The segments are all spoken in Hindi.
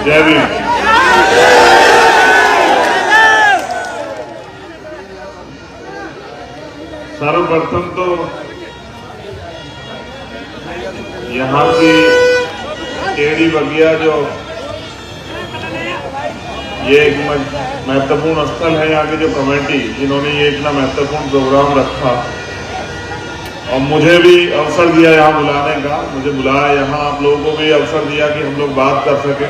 जय भीम। सर्वप्रथम तो यहाँ की केडी बगिया जो ये एक महत्वपूर्ण स्थल है, यहाँ की जो कमेटी जिन्होंने ये इतना महत्वपूर्ण प्रोग्राम रखा और मुझे भी अवसर दिया यहाँ बुलाने का, मुझे बुलाया यहाँ, आप लोगों को भी अवसर दिया कि हम लोग बात कर सके।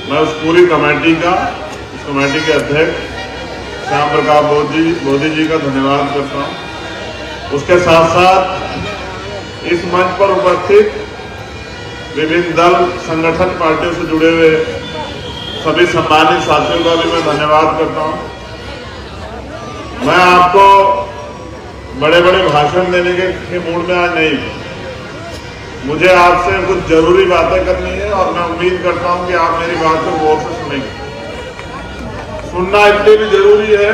मैं उस पूरी कमेटी का, उस कमेटी के अध्यक्ष श्याम प्रकाश बोधी जी का धन्यवाद करता हूँ। उसके साथ साथ इस मंच पर उपस्थित विभिन्न दल संगठन पार्टियों से जुड़े हुए सभी सम्मानित साथियों का भी मैं धन्यवाद करता हूँ। मैं आपको बड़े बड़े भाषण देने के मूड में आज नहीं, मुझे आपसे कुछ जरूरी बातें करनी है और मैं उम्मीद करता हूं कि आप मेरी बात को गौर से सुनेंगे। सुनना इसलिए भी जरूरी है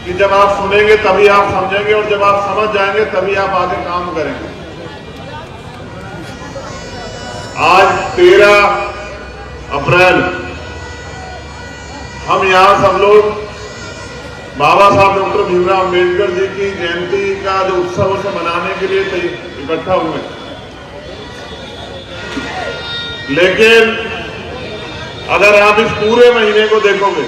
कि जब आप सुनेंगे तभी आप समझेंगे और जब आप समझ जाएंगे तभी आप आगे काम करेंगे। आज 13 अप्रैल हम यहाँ सब लोग बाबा साहब डॉक्टर भीमराव अम्बेडकर जी की जयंती का जो उत्सव उसे मनाने के लिए इकट्ठा हुए, लेकिन अगर आप इस पूरे महीने को देखोगे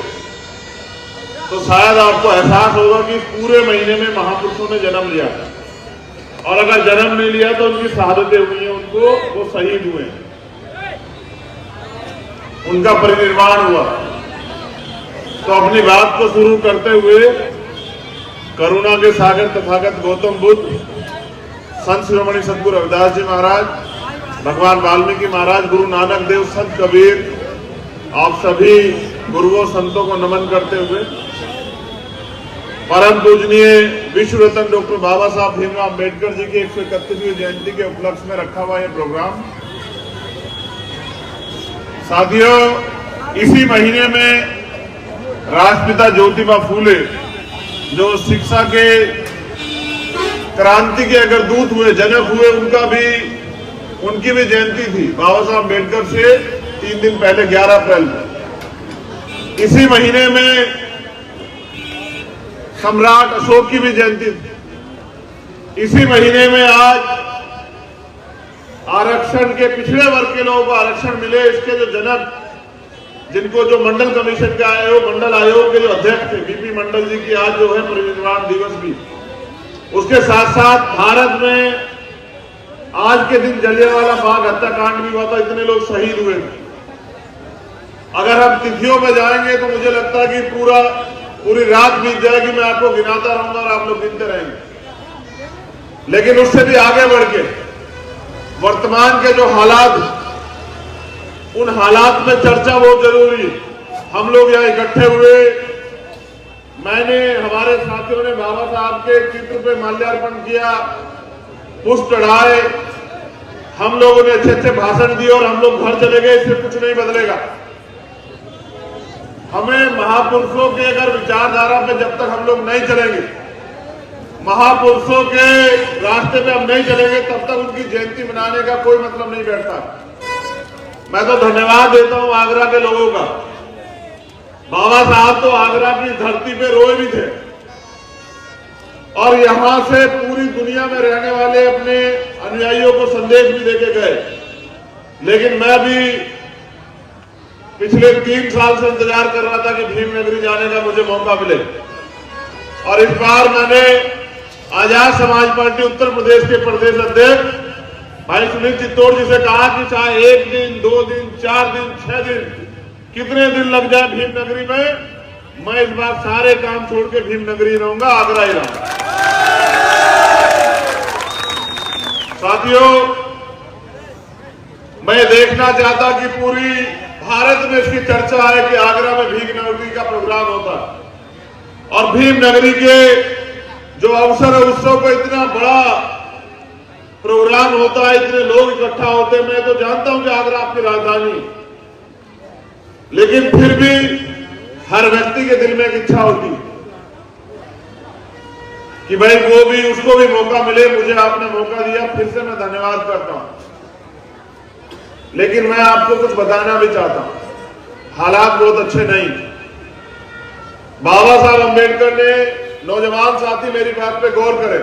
तो शायद आपको एहसास होगा कि इस पूरे महीने में महापुरुषों ने जन्म लिया, और अगर जन्म नहीं लिया तो उनकी शहादतें हुई हैं, उनको वो शहीद हुए, उनका परिनिर्वाण हुआ। तो अपनी बात को शुरू करते हुए करुणा के सागर तथागत गौतम बुद्ध, संत शिरोमणि सतगुरु रविदास जी महाराज, भगवान वाल्मीकि महाराज, गुरु नानक देव, संत कबीर, आप सभी गुरुओं संतों को नमन करते हुए परम पूजनीय विश्व रत्न डॉक्टर बाबा साहब भीमराव अम्बेडकर जी की 131वीं जयंती के उपलक्ष्य में रखा हुआ यह प्रोग्राम, साथियों, इसी महीने में राष्ट्रपिता ज्योतिबा फूले जो शिक्षा के क्रांति के अगर दूत हुए, जनक हुए, उनकी भी जयंती थी बाबा साहब अम्बेडकर से 3 दिन पहले 11 अप्रैल को। इसी महीने में सम्राट अशोक की भी जयंती थी। इसी महीने में आज आरक्षण के, पिछड़े वर्ग के लोगों को आरक्षण मिले, इसके जो जनक, जिनको जो मंडल कमीशन के आयोग, मंडल आयोग के जो अध्यक्ष थे बीपी मंडल जी की आज जो है परिनिर्वाण दिवस भी। उसके साथ साथ भारत में आज के दिन जलियांवाला बाग हत्याकांड भी हुआ था, इतने लोग शहीद हुए थे। अगर हम तिथियों में जाएंगे तो मुझे लगता है कि पूरी रात बीत जाएगी, मैं आपको गिनाता रहूंगा और आप लोग गिनते रहेंगे। लेकिन उससे भी आगे बढ़ के वर्तमान के जो हालात, उन हालात में चर्चा बहुत जरूरी है। हम लोग यहाँ इकट्ठे हुए, मैंने, हमारे साथियों ने बाबा साहब के चित्र पे माल्यार्पण किया, पुष्प चढ़ाए, हम लोगों ने अच्छे अच्छे भाषण दिए और हम लोग घर चले गए। इससे कुछ नहीं बदलेगा। हमें महापुरुषों के अगर विचारधारा पे जब तक हम लोग नहीं चलेंगे, महापुरुषों के रास्ते पे हम नहीं चलेंगे, तब तक उनकी जयंती मनाने का कोई मतलब नहीं बैठता। मैं तो धन्यवाद देता हूं आगरा के लोगों का। बाबा साहब तो आगरा की धरती पे रोए भी थे और यहां से पूरी दुनिया में रहने वाले अपने अनुयायियों को संदेश भी देके गए। लेकिन मैं भी पिछले 3 साल से इंतजार कर रहा था कि भीमनगरी जाने का मुझे मौका मिले, और इस बार मैंने आजाद समाज पार्टी उत्तर प्रदेश के प्रदेश अध्यक्ष भाई सुनील चित्तौड़ जी से कहा कि चाहे 1 दिन, 2 दिन, 4 दिन, 6 दिन, कितने दिन लग जाए भीमनगरी में, मैं इस बार सारे काम छोड़ के भीमनगरी रहूंगा, आगरा ही रहूंगा। साथियों, मैं देखना चाहता कि पूरी भारत में इसकी चर्चा है कि आगरा में भीमनगरी का प्रोग्राम होता है और भीमनगरी के जो अवसर है, उत्सव को इतना बड़ा प्रोग्राम होता है, इतने लोग इकट्ठा होते हैं। मैं तो जानता हूं कि आगरा आपकी राजधानी, लेकिन फिर भी हर व्यक्ति के दिल में एक इच्छा होती है कि भाई वो भी, उसको भी मौका मिले। मुझे आपने मौका दिया, फिर से मैं धन्यवाद करता हूं। लेकिन मैं आपको कुछ बताना भी चाहता हूं, हालात बहुत अच्छे नहीं। बाबा साहब अम्बेडकर ने, नौजवान साथी मेरी बात पे गौर करें,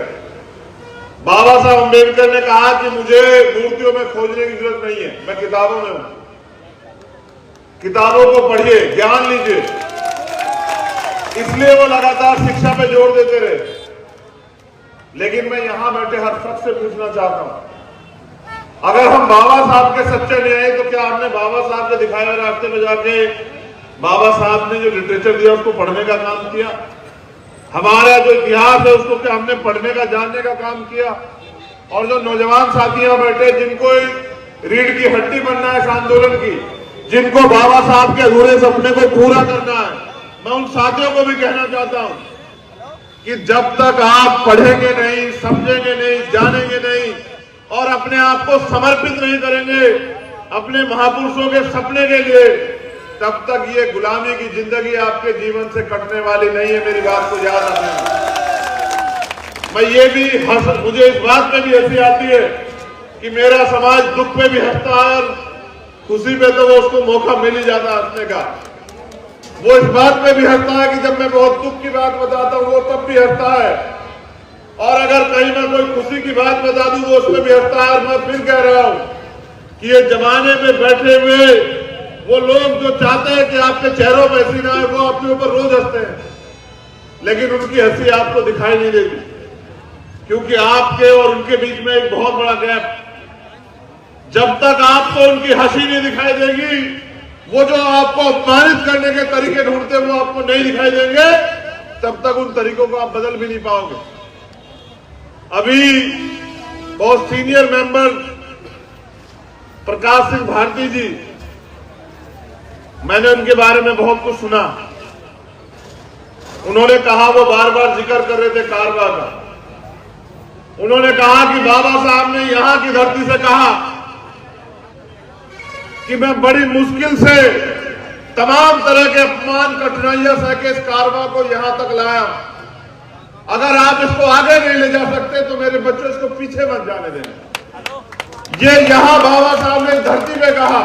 बाबा साहब अम्बेडकर ने कहा कि मुझे मूर्तियों में खोजने की जरूरत नहीं है, मैं किताबों में हूं, किताबों को पढ़िए, ज्ञान लीजिए। इसलिए वो लगातार शिक्षा पे जोर देते रहे। लेकिन मैं यहां बैठे हर शख्स से पूछना चाहता हूं, अगर हम बाबा साहब के सच्चे न्याय, तो क्या हमने बाबा साहब के दिखाए हुए रास्ते में जाके बाबा साहब ने जो लिटरेचर दिया उसको पढ़ने का काम किया? हमारा जो इतिहास है उसको क्या हमने पढ़ने का, जानने का काम किया? और जो नौजवान साथियां बैठे जिनको रीढ़ की हड्डी बनना है इस आंदोलन की, जिनको बाबा साहब के अधूरे सपने को पूरा करना है, मैं उन साथियों को भी कहना चाहता हूं कि जब तक आप पढ़ेंगे नहीं, समझेंगे नहीं, जानेंगे नहीं और अपने आप को समर्पित नहीं करेंगे अपने महापुरुषों के सपने के लिए, तब तक ये गुलामी की जिंदगी आपके जीवन से कटने वाली नहीं है। मेरी बात को याद रखना। मैं ये भी मुझे इस बात में भी हंसी आती है कि मेरा समाज दुख पे भी हंसता है और खुशी पे तो वो उसको मौका मिल ही जाता है हंसने का। वो इस बात पे भी हंसता है कि जब मैं बहुत दुख की बात बताता हूं वो तब भी हंसता है, और अगर कहीं मैं कोई खुशी की बात बता दूं वो उसमें भी हंसता है। और मैं फिर कह रहा हूं कि ये जमाने में बैठे हुए वो लोग जो चाहते हैं कि आपके चेहरों में हंसी ना आए, वो अपने ऊपर रोज हंसते हैं, लेकिन उनकी हंसी आपको दिखाई नहीं देती, क्योंकि आपके और उनके बीच में एक बहुत बड़ा गैप। जब तक आपको उनकी हंसी नहीं दिखाई देगी, वो जो आपको अपमानित करने के तरीके ढूंढते वो आपको नहीं दिखाई देंगे, तब तक उन तरीकों को आप बदल भी नहीं पाओगे। अभी बहुत सीनियर मेंबर प्रकाश सिंह भारती जी, मैंने उनके बारे में बहुत कुछ सुना। उन्होंने कहा, वो बार बार जिक्र कर रहे थे कारवा का। उन्होंने कहा कि बाबा साहब ने यहां की धरती से कहा कि मैं बड़ी मुश्किल से तमाम तरह के अपमान, कठिनाइयां सह के इस कारवा को यहां तक लाया। अगर आप इसको आगे नहीं ले जा सकते तो मेरे बच्चों इसको पीछे मत जाने देना। ये यहां बाबा साहब ने धरती पे कहा।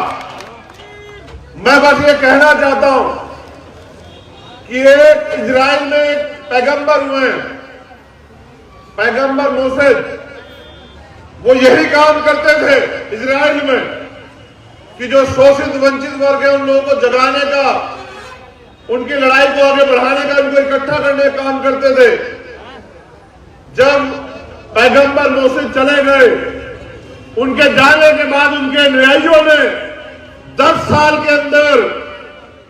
मैं बस ये कहना चाहता हूं कि एक इजराइल में एक पैगंबर हुए, पैगंबर मोसेस, वो यही काम करते थे इजराइल में कि जो शोषित वंचित वर्ग है उन लोगों को जगाने का, उनकी लड़ाई को आगे बढ़ाने का, उनको इकट्ठा करने का काम करते थे। जब पैगंबर मोसेस चले गए, उनके जाने के बाद उनके अनुयायियों ने 10 साल के अंदर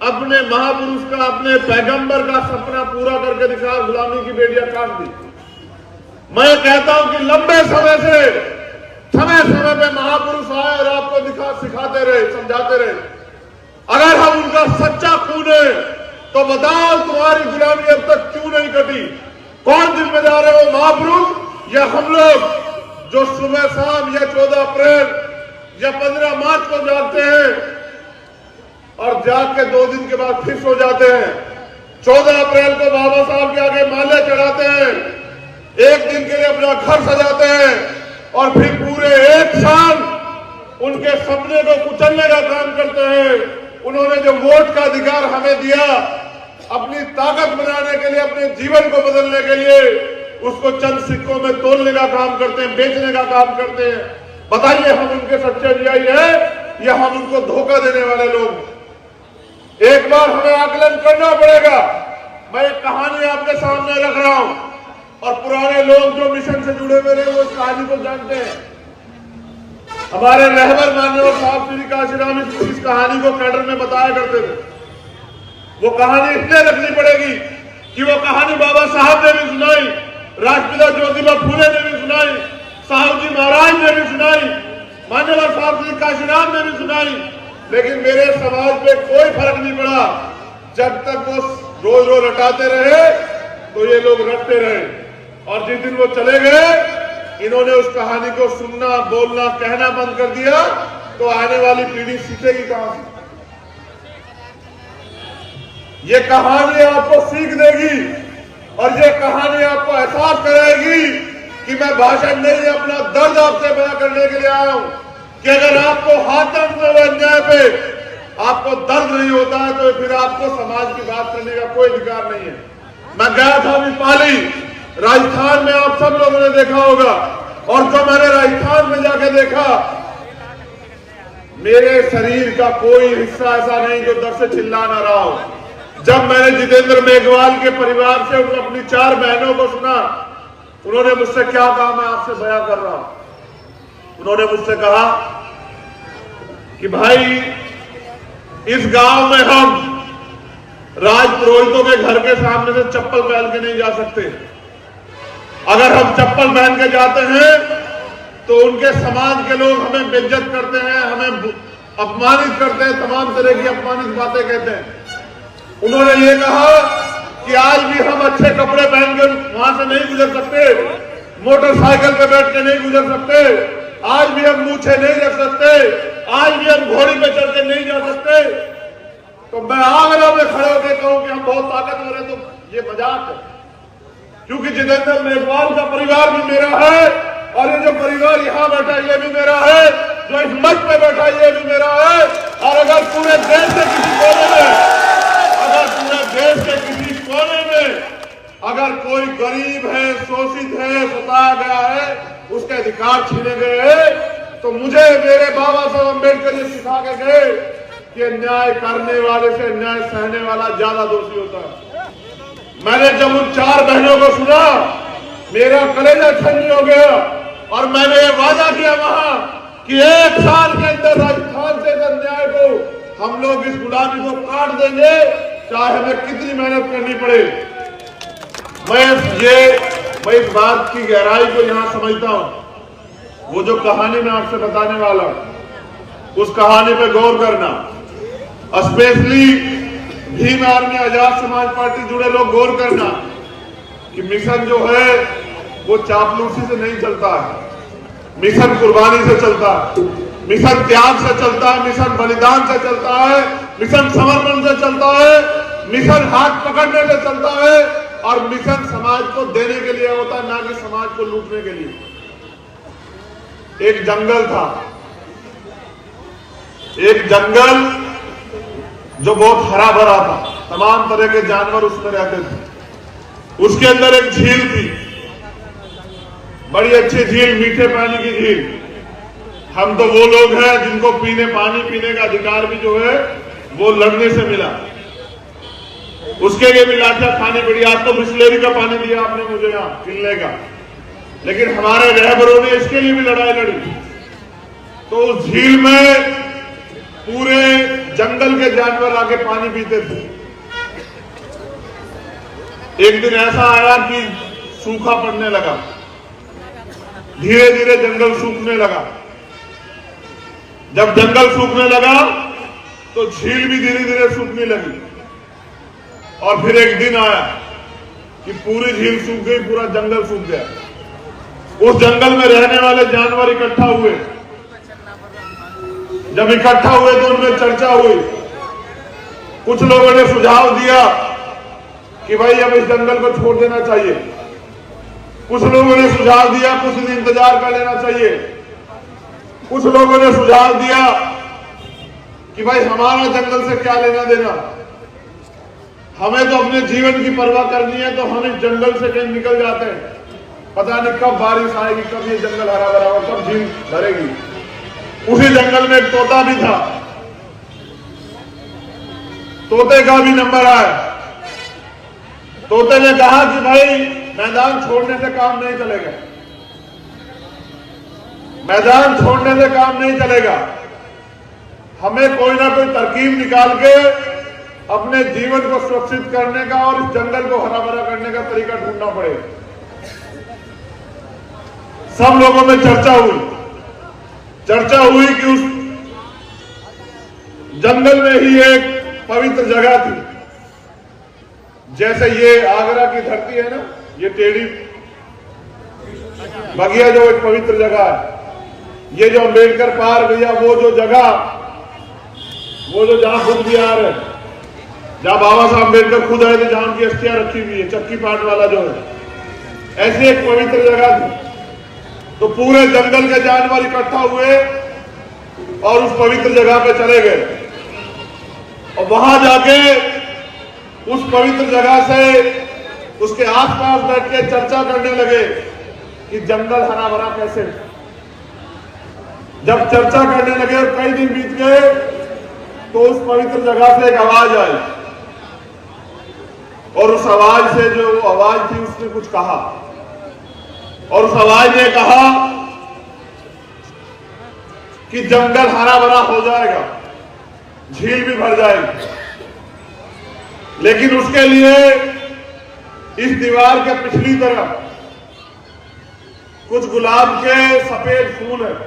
अपने महापुरुष का, अपने पैगंबर का सपना पूरा करके दिखा, गुलामी की बेड़ियां काट दी। मैं कहता हूं कि लंबे समय से समय समय पे महापुरुष आए और आपको सिखाते रहे, समझाते रहे। अगर हम उनका सच्चा खून है तो बताओ तुम्हारी गुलामी अब तक क्यों नहीं कटी? कौन जिम्मेदार है, वो महापुरुष या हम लोग जो सुबह शाम या 14 अप्रैल या 15 मार्च को जागते हैं और जाग के 2 दिन के बाद फिर सो जाते हैं। 14 अप्रैल को बाबा साहब के आगे माले चढ़ाते हैं, एक दिन के लिए अपना घर सजाते हैं और फिर पूरे 1 साल उनके सपने को कुचलने का काम करते हैं। उन्होंने जो वोट का अधिकार हमें दिया, अपनी ताकत बनाने के लिए, अपने जीवन को बदलने के लिए, उसको चंद सिक्कों में तोलने का काम करते हैं, बेचने का काम करते हैं। बताइए, हम उनके सच्चे अनुयायी हैं या हम उनको धोखा देने वाले लोग? एक बार हमें आकलन करना पड़ेगा। मैं एक कहानी आपके सामने रख रहा हूं और पुराने लोग जो मिशन से जुड़े हुए रहे वो इस कहानी को जानते हैं। हमारे रहबर मान्यवर साहब श्री काशीराम इस कहानी को कैडर में बताया करते थे। वो कहानी इसलिए रखनी पड़ेगी कि वो कहानी बाबा साहब ने भी सुनाई, राष्ट्रपिता ज्योतिबा फूले ने भी सुनाई, साहब जी महाराज ने भी सुनाई, मान्यवर साहब श्री काशीराम ने भी सुनाई, लेकिन मेरे समाज पे कोई फर्क नहीं पड़ा। जब तक वो रोज रोज रटाते रहे तो ये लोग रटते रहे, और जिस दिन वो चले गए, इन्होंने उस कहानी को सुनना, बोलना, कहना बंद कर दिया, तो आने वाली पीढ़ी सीखेगी कहां से? ये कहानी आपको सीख देगी और ये कहानी आपको एहसास कराएगी कि मैं भाषण नहीं, अपना दर्द आपसे बयां करने के लिए आया हूं कि अगर आपको हाथरस में अन्याय पे आपको दर्द नहीं होता है तो फिर आपको समाज की बात करने का कोई अधिकार नहीं है। मैं गया था अभी पाली, राजस्थान में, आप सब लोगों ने देखा होगा, और जो मैंने राजस्थान में जाके देखा, मेरे शरीर का कोई हिस्सा ऐसा नहीं जो दर्द से चिल्ला ना रहा हो। जब मैंने जितेंद्र मेघवाल के परिवार से अपनी 4 बहनों को सुना, उन्होंने मुझसे क्या कहा मैं आपसे बयां कर रहा हूं। उन्होंने मुझसे कहा कि भाई इस गांव में हम राजपुरोहितों के घर के सामने से चप्पल पहन के नहीं जा सकते। अगर हम चप्पल पहन के जाते हैं तो उनके समाज के लोग हमें बेइज्जत करते हैं, हमें अपमानित करते हैं, तमाम तरह की अपमानित बातें कहते हैं। उन्होंने ये कहा कि आज भी हम अच्छे कपड़े पहन कर वहां से नहीं गुजर सकते, मोटरसाइकिल पे बैठ के नहीं गुजर सकते, आज भी हम मूछे नहीं रख सकते, आज भी हम घोड़ी पे चढ़ के नहीं जा सकते। तो मैं आगरा में खड़े होकर कहूं कि हम बहुत ताकतवर हैं, तो ये मजाक है। क्योंकि जितेंद्र मेघवाल का परिवार भी मेरा है, और ये जो परिवार यहां बैठा है ये भी मेरा है, जो इस मंच पे बैठा है ये भी मेरा है। और अगर पूरे देश के किसी कोने में, अगर कोई गरीब है, शोषित है, सताया गया है, उसके अधिकार छीने गए हैं, तो मुझे मेरे बाबा साहब अम्बेडकर ये सिखा के गए कि अन्याय करने वाले से अन्याय सहने वाला ज्यादा दोषी होता है। मैंने जब उन 4 बहनों को सुना, मेरा कलेजा ठंडी हो गया, और मैंने ये वादा किया वहां कि 1 साल के अंदर राजस्थान से इस अन्याय को हम लोग, इस गुलामी को काट देंगे, चाहे हमें कितनी मेहनत करनी पड़े। मैं इस बात की गहराई को यहां समझता हूं। वो जो कहानी मैं आपसे बताने वाला हूं, उस कहानी पे गौर करना, specially Bhim army Azad Samaj party जुड़े लोग गौर करना कि मिशन जो है वो चापलूसी से नहीं चलता है, मिशन कुर्बानी से चलता है, मिशन त्याग से चलता है, मिशन बलिदान से चलता है, मिशन समर्पण से चलता है, मिशन हाथ पकड़ने से चलता है, और मिशन समाज को देने के लिए होता है, ना कि समाज को लूटने के लिए। एक जंगल था, एक जंगल जो बहुत हरा भरा था, तमाम तरह के जानवर उसमें रहते थे। उसके अंदर एक झील थी, बड़ी अच्छी झील, मीठे पानी की झील। हम तो वो लोग हैं जिनको पानी पीने का अधिकार भी जो है वो लड़ने से मिला, उसके लिए भी लाठियां खानी पड़ी। आज तो बिस्लेरी का पानी दिया आपने मुझे यहां पीने का, लेकिन हमारे रहबरों ने इसके लिए भी लड़ाई लड़ी। तो उस झील में पूरे जंगल के जानवर आके पानी पीते थे। एक दिन ऐसा आया कि सूखा पड़ने लगा, धीरे धीरे जंगल सूखने लगा। जब जंगल सूखने लगा तो झील भी धीरे धीरे सूखने लगी, और फिर एक दिन आया कि पूरी झील सूख गई, पूरा जंगल सूख गया। उस जंगल में रहने वाले जानवर इकट्ठा हुए। जब इकट्ठा हुए तो उनमें चर्चा हुई। कुछ लोगों ने सुझाव दिया कि भाई अब इस जंगल को छोड़ देना चाहिए। कुछ लोगों ने सुझाव दिया कुछ दिन इंतजार कर लेना चाहिए। कुछ लोगों ने सुझाव दिया कि भाई हमारा जंगल से क्या लेना देना, हमें तो अपने जीवन की परवाह करनी है, तो हम इस जंगल से कहीं निकल जाते हैं। पता नहीं कब बारिश आएगी, कब ये जंगल हरा भरा होगा, कब झील भरेगी। उसी जंगल में एक तोता भी था, तोते का भी नंबर आया। तोते ने कहा कि भाई मैदान छोड़ने से काम नहीं चलेगा, मैदान छोड़ने से काम नहीं चलेगा, हमें कोई ना कोई तरकीब निकाल के अपने जीवन को सुरक्षित करने का और इस जंगल को हरा भरा करने का तरीका ढूंढना पड़ेगा। सब लोगों में चर्चा हुई कि उस जंगल में ही एक पवित्र जगह थी। जैसे ये आगरा की धरती है ना, ये टेढ़ी बगिया जो एक पवित्र जगह है, ये जो अम्बेडकर पार्क या वो जो जगह, वो जो जहां बुद्ध विहार है, जहां बाबा साहब अम्बेडकर खुद आए थे, जहां उनकी अस्थियां रखी हुई है, चक्की पाट वाला जो है, ऐसी एक पवित्र जगह थी। तो पूरे जंगल के जानवर इकट्ठा हुए और उस पवित्र जगह पे चले गए और वहां जाके उस पवित्र जगह से उसके आसपास बैठ के चर्चा करने लगे कि जंगल हरा भरा कैसे। जब चर्चा करने लगे और कई दिन बीत गए तो उस पवित्र जगह से एक आवाज आई और उस आवाज से जो आवाज थी उसने कुछ कहा और उस आवाज ने कहा कि जंगल हरा भरा हो जाएगा, झील भी भर जाएगी, लेकिन उसके लिए इस दीवार के पिछली तरफ कुछ गुलाब के सफेद फूल हैं,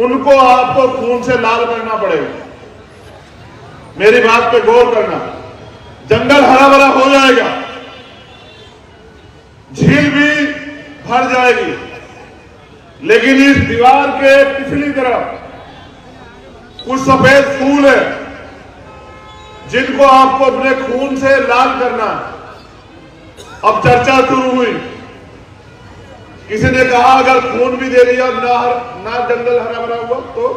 उनको आपको खून से लाल करना पड़ेगा। मेरी बात पे गौर करना। जंगल हरा भरा हो जाएगा, झील भी भर जाएगी, लेकिन इस दीवार के पिछली तरफ कुछ सफेद फूल है जिनको आपको अपने खून से लाल करना है। अब चर्चा शुरू हुई। किसी ने कहा अगर खून भी दे दिया ना जंगल हरा भरा हुआ तो।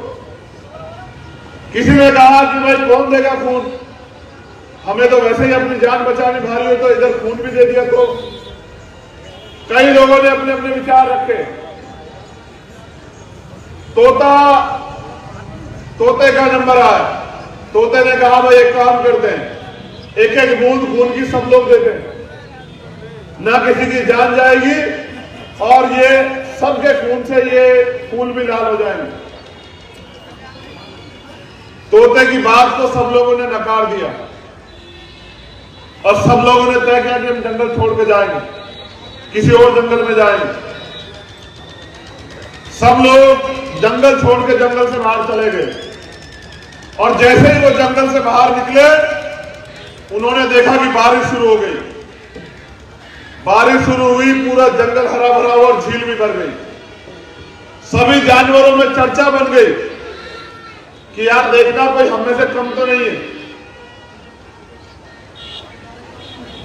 किसी ने कहा कि भाई कौन देगा खून, हमें तो वैसे ही अपनी जान बचानी भारी हो, तो इधर खून भी दे दिया तो। कई लोगों ने अपने अपने विचार रखे। तोते का नंबर आया। तोते ने कहा भाई एक काम करते हैं, एक एक बूंद खून की सब लोग देते हैं, ना किसी की जान जाएगी और ये सबके खून से ये फूल भी लाल हो जाएंगे। तोते की बात को सब लोगों ने नकार दिया और सब लोगों ने तय किया कि हम जंगल छोड़ के जाएंगे, किसी और जंगल में जाएंगे। सब लोग जंगल छोड़ के जंगल से बाहर चले गए और जैसे ही वो जंगल से बाहर निकले उन्होंने देखा कि बारिश शुरू हो गई। बारिश शुरू हुई, पूरा जंगल हरा भरा हुआ और झील भी भर गई। सभी जानवरों में चर्चा बन गई कि यार देखना कोई हम में से कम तो नहीं है।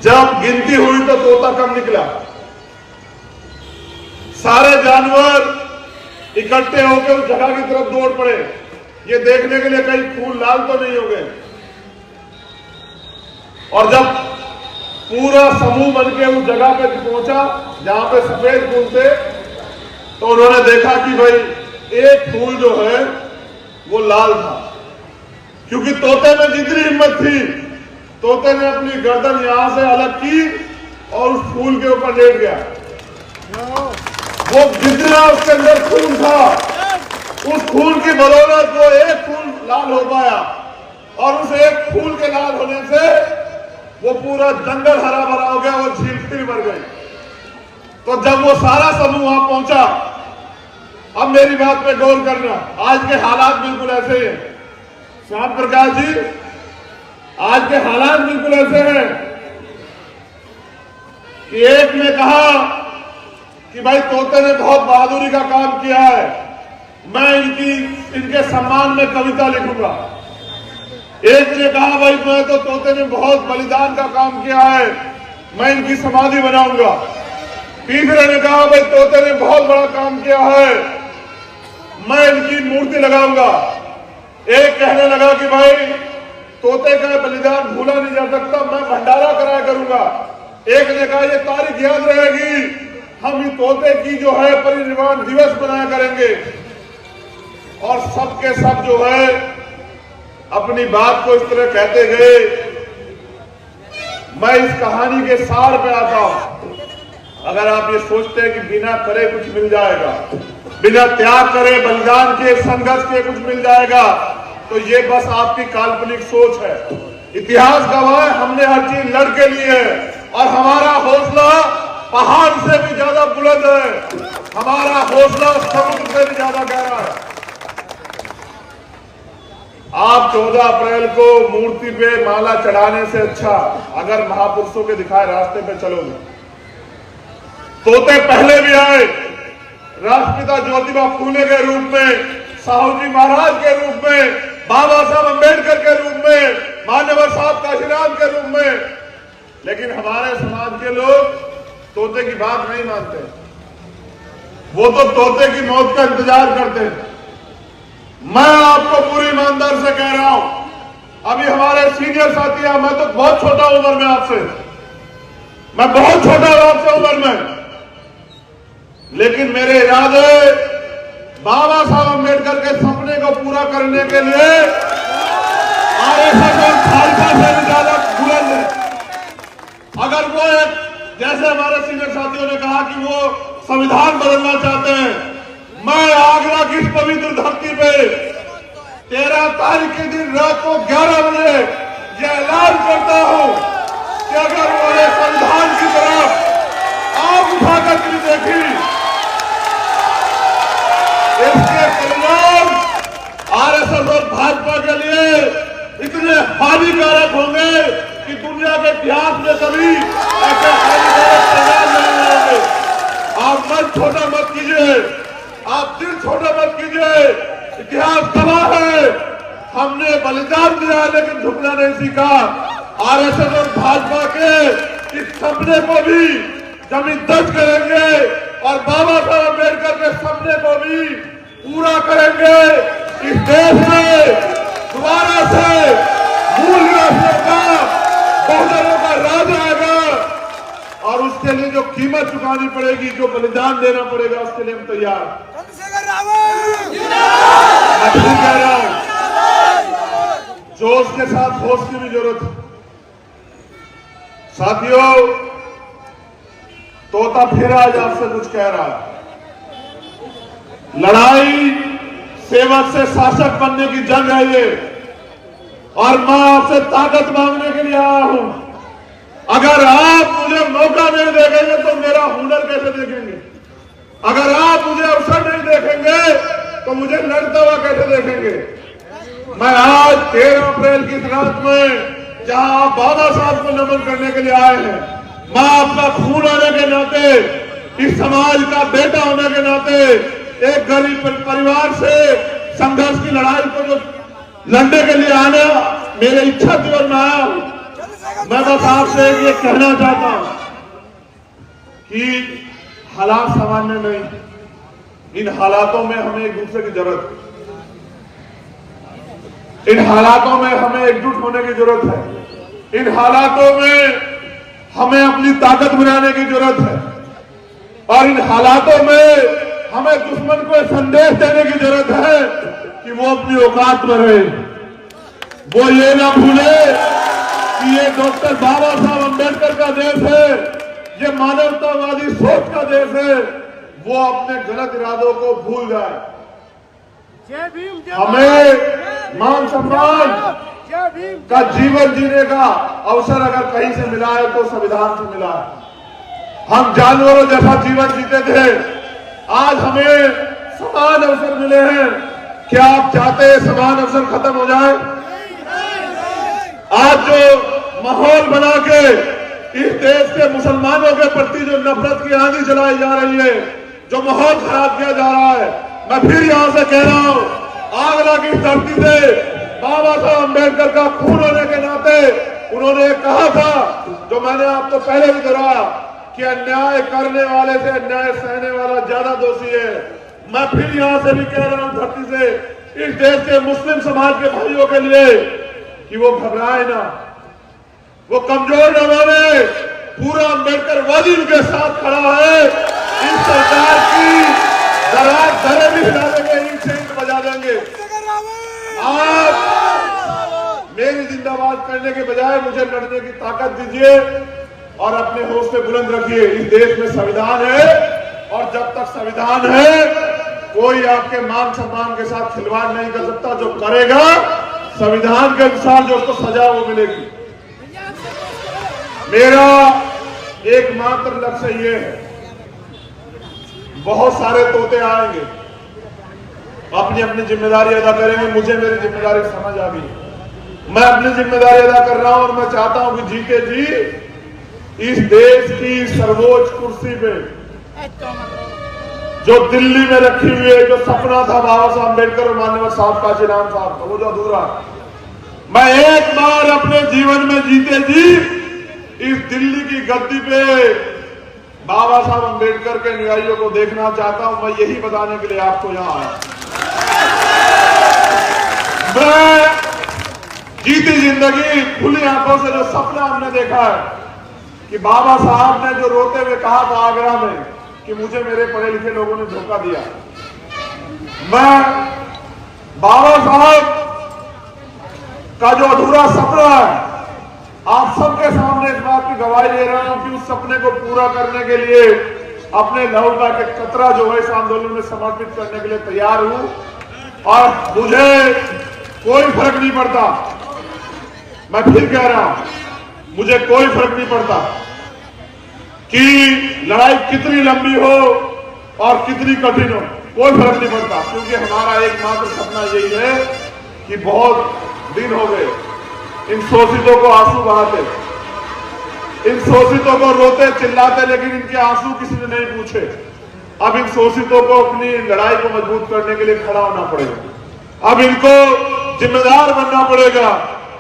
जब गिनती हुई तो तोता कम निकला। सारे जानवर इकट्ठे होकर उस जगह की तरफ दौड़ पड़े, ये देखने के लिए कहीं फूल लाल तो नहीं हो गए। और जब पूरा समूह बनके उस जगह पे पहुंचा जहां पे सफेद फूल थे, तो उन्होंने देखा कि भाई एक फूल जो है वो लाल था, क्योंकि तोते में जितनी हिम्मत थी, तोते ने अपनी गर्दन यहां से अलग की और उस फूल के ऊपर लेट गया। वो जितना उसके अंदर खून था, उस खून की बदौलत वो एक फूल लाल हो पाया और उस एक फूल के लाल होने से वो पूरा जंगल हरा भरा हो गया और झील फिर भर गई। तो जब वो सारा समूह वहां पहुंचा, अब मेरी बात पे गौर करना, आज के हालात बिल्कुल ऐसे हैं। श्याम प्रकाश जी, आज के हालात बिल्कुल ऐसे हैं कि एक ने कहा कि भाई तोते ने बहुत बहादुरी का काम किया है, मैं इनके सम्मान में कविता लिखूंगा। एक ने कहा भाई मैं तो तोते ने बहुत बलिदान का काम किया है, मैं इनकी समाधि बनाऊंगा। तीसरे ने कहा भाई तोते ने बहुत बड़ा काम किया है, मैं इनकी मूर्ति लगाऊंगा। एक कहने लगा कि भाई तोते का बलिदान भूला नहीं जा सकता, मैं भंडारा कराया करूंगा। एक ने कहा ये तारीख याद रहेगी, हम इस तोते की जो है परिनिर्वाण दिवस मनाया करेंगे। और सबके सब जो है अपनी बात को इस तरह कहते गए। मैं इस कहानी के सार पे आता हूं। अगर आप ये सोचते हैं कि बिना करे कुछ मिल जाएगा, बिना त्याग करे बलिदान के संघर्ष के कुछ मिल जाएगा, तो ये बस आपकी काल्पनिक सोच है। इतिहास गवाह है, हमने हर चीज लड़ के ली है और हमारा हौसला पहाड़ से भी ज्यादा बुलंद है, हमारा हौसला समुद्र से भी ज्यादा गहरा है। आप 14 अप्रैल को मूर्ति पे माला चढ़ाने से अच्छा अगर महापुरुषों के दिखाए रास्ते पे चलोगे। तोते पहले भी आए, राष्ट्रपिता ज्योतिबा फूले के रूप में, साहू जी महाराज के रूप में, बाबा साहब अम्बेडकर के रूप में, मान्यवर साहब काशीराम के रूप में, लेकिन हमारे समाज के लोग तोते की बात नहीं मानते। वो तो तोते की मौत का इंतजार करते हैं। मैं आपको पूरी ईमानदारी से कह रहा हूं, अभी हमारे सीनियर साथी हैं, मैं तो बहुत छोटा उम्र में आपसे, मैं बहुत छोटा हूं आपसे उम्र में, लेकिन मेरे इरादे बाबा साहब अम्बेडकर के सपने को पूरा करने के लिए आरएसएस और खालसा से भी ज्यादा बुलंद है। अगर वो एक, जैसे हमारे सीनियर साथियों ने कहा कि वो संविधान बदलना चाहते हैं, मैं आगरा की इस पवित्र धरती पे 13 तारीख के दिन रात को 11 बजे यह ऐलान करता हूं कि अगर उन्होंने संविधान की तरफ आग उठाकर के देखी, इसके परिणाम आरएसएस और भाजपा के लिए इतने हानिकारक होंगे कि दुनिया के इतिहास में कभी ऐसे हानिकारक परिणाम नहीं होंगे। आप मन छोटा मत कीजिए, आप दिल छोटा मत कीजिए, इतिहास गवाह है, हमने बलिदान दिया लेकिन झुकना नहीं सीखा। आरएसएस और भाजपा के इस सपने को भी जमीन दर्ज करेंगे और बाबा साहब अम्बेडकर के सपने को भी पूरा करेंगे। इस देश में दोबारा से मूल निवासियों का, बहुजनों का राज आएगा और उसके लिए जो कीमत चुकानी पड़ेगी, जो बलिदान देना पड़ेगा, उसके लिए हम तैयार। मैं फिर कह रहा हूं, जोश के साथ होश की भी जरूरत है। साथियों, तोता फिर आज आपसे कुछ कह रहा है। लड़ाई सेवक से शासक बनने की जंग है ये, और मैं आपसे ताकत मांगने के लिए आया हूं। अगर आप मुझे मौका नहीं देखेंगे तो मेरा हुनर कैसे देखेंगे? अगर आप मुझे अवसर नहीं देखेंगे तो मुझे लड़ता हुआ कैसे देखेंगे? मैं आज 13 अप्रैल की रात में जहां आप बाबा साहब को नमन करने के लिए आए हैं, मैं आपका खून होने के नाते, इस समाज का बेटा होने के नाते, एक गरीब परिवार से संघर्ष की लड़ाई को जो लड़ने के लिए आने मेरी इच्छा थी और मैं आया हूं। मैं बस आपसे ये कहना चाहता हूं कि हालात सामान्य नहीं, इन हालातों में हमें एक दूसरे की जरूरत है, इन हालातों में हमें एकजुट होने की जरूरत है, इन हालातों में हमें अपनी ताकत बनाने की जरूरत है, और इन हालातों में हमें दुश्मन को संदेश देने की जरूरत है कि वो अपनी औकात में रहे। वो ये ना भूले कि ये डॉक्टर बाबा साहब अम्बेडकर का देश है, ये मानवतावादी सोच का देश है। वो अपने गलत इरादों को भूल जाए। हमें मान सम्मान का जीवन जीने का अवसर अगर कहीं से मिला है तो संविधान से मिला है। हम जानवरों जैसा जीवन जीते थे, आज हमें समान अवसर मिले हैं। क्या आप चाहते हैं समान अवसर खत्म हो जाए? आज जो माहौल बना के इस देश के मुसलमानों के प्रति जो नफरत की आंधी चलाई जा रही है, जो माहौल खराब किया जा रहा है, मैं फिर यहां से कह रहा हूं, आगरा की धरती से बाबा साहब अम्बेडकर का खून होने के नाते उन्होंने कहा था, जो मैंने आपको पहले भी दोहराया, कि अन्याय करने वाले से अन्याय सहने वाला ज्यादा दोषी है। मैं फिर यहां से भी कह रहा हूं धरती से इस देश के मुस्लिम समाज के भाइयों के लिए कि वो घबराए ना, वो कमजोर न माने। पूरा अम्बेडकर वादी उनके साथ खड़ा है। इस सरकार की दरार धरे भी हिला देंगे, ईंट बजा देंगे। आप मेरी जिंदाबाद करने के बजाय मुझे लड़ने की ताकत दीजिए और अपने होश से बुलंद रखिए। इस देश में संविधान है और जब तक संविधान है कोई आपके मान सम्मान के साथ खिलवाड़ नहीं कर सकता। जो करेगा संविधान के अनुसार जो उसको सजा वो मिलेगी। मेरा एकमात्र लक्ष्य ये है, बहुत सारे तोते आएंगे, अपनी अपनी जिम्मेदारी अदा करेंगे। मुझे मेरी जिम्मेदारी समझ आ गई, मैं अपनी जिम्मेदारी अदा कर रहा हूं और मैं चाहता हूं कि जीते जी इस देश की सर्वोच्च कुर्सी पे जो दिल्ली में रखी हुई है, जो सपना था बाबा साहब अम्बेडकर और माननीय साहब काशीराम साहब का, वो जो अधूरा, मैं एक बार अपने जीवन में जीते जी इस दिल्ली की गद्दी पे बाबा साहब अम्बेडकर के अनुयायियों को देखना चाहता हूं। मैं यही बताने के लिए आपको यहां आया। मैं जीती जिंदगी खुली आंखों से जो सपना हमने देखा है कि बाबा साहब ने जो रोते हुए कहा था आगरा में कि मुझे मेरे पढ़े लिखे लोगों ने धोखा दिया, मैं बाबा साहब का जो अधूरा सपना है आप सबके सामने इस बात की गवाही दे रहा हूं कि उस सपने को पूरा करने के लिए अपने लहू का एक कतरा जो है इस आंदोलन में समर्पित करने के लिए तैयार हूं। और मुझे कोई फर्क नहीं पड़ता, मैं फिर कह रहा हूं मुझे कोई फर्क नहीं पड़ता कि लड़ाई कितनी लंबी हो और कितनी कठिन हो, कोई फर्क नहीं पड़ता, क्योंकि हमारा एकमात्र सपना यही है कि बहुत दिन हो गए इन शोषितों को आंसू बहाते, इन शोषितों को रोते चिल्लाते, लेकिन इनके आंसू किसी ने नहीं पूछे। अब इन शोषितोों को अपनी लड़ाई को मजबूत करने के लिए खड़ा होना पड़ेगा, अब इनको जिम्मेदार बनना पड़ेगा,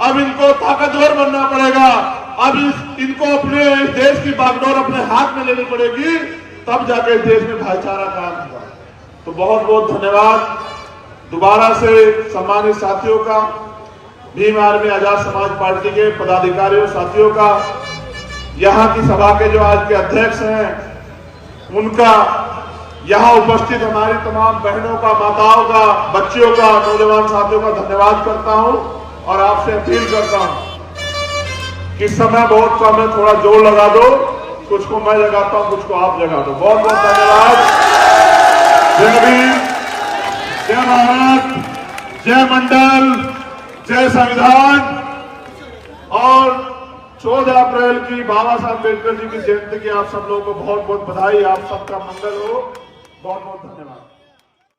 अब इनको ताकतवर बनना पड़ेगा, अब इनको अपने इस देश की बागडोर अपने हाथ में लेनी पड़ेगी, तब जाके इस देश में भाईचारा कायम होगा। तो बहुत बहुत धन्यवाद दोबारा से सम्मानित साथियों का, भीम आर्मी आजाद समाज पार्टी के पदाधिकारियों साथियों का, यहाँ की सभा के जो आज के अध्यक्ष हैं उनका, यहाँ उपस्थित हमारी तमाम बहनों का, माताओं का, बच्चियों का, नौजवान साथियों का धन्यवाद करता हूँ और आपसे अपील करता हूँ कि समय बहुत कम है, थोड़ा जोर लगा दो, कुछ को मैं जगाता हूँ, कुछ को आप जगा दो। बहुत बहुत धन्यवाद। जय भीम, जय भारत, जय मंडल, जय संविधान। और 14 अप्रैल की बाबा साहब अम्बेडकर जी की जयंती की आप सब लोगों को बहुत बहुत बधाई, आप सबका मंगल हो। बहुत बहुत धन्यवाद।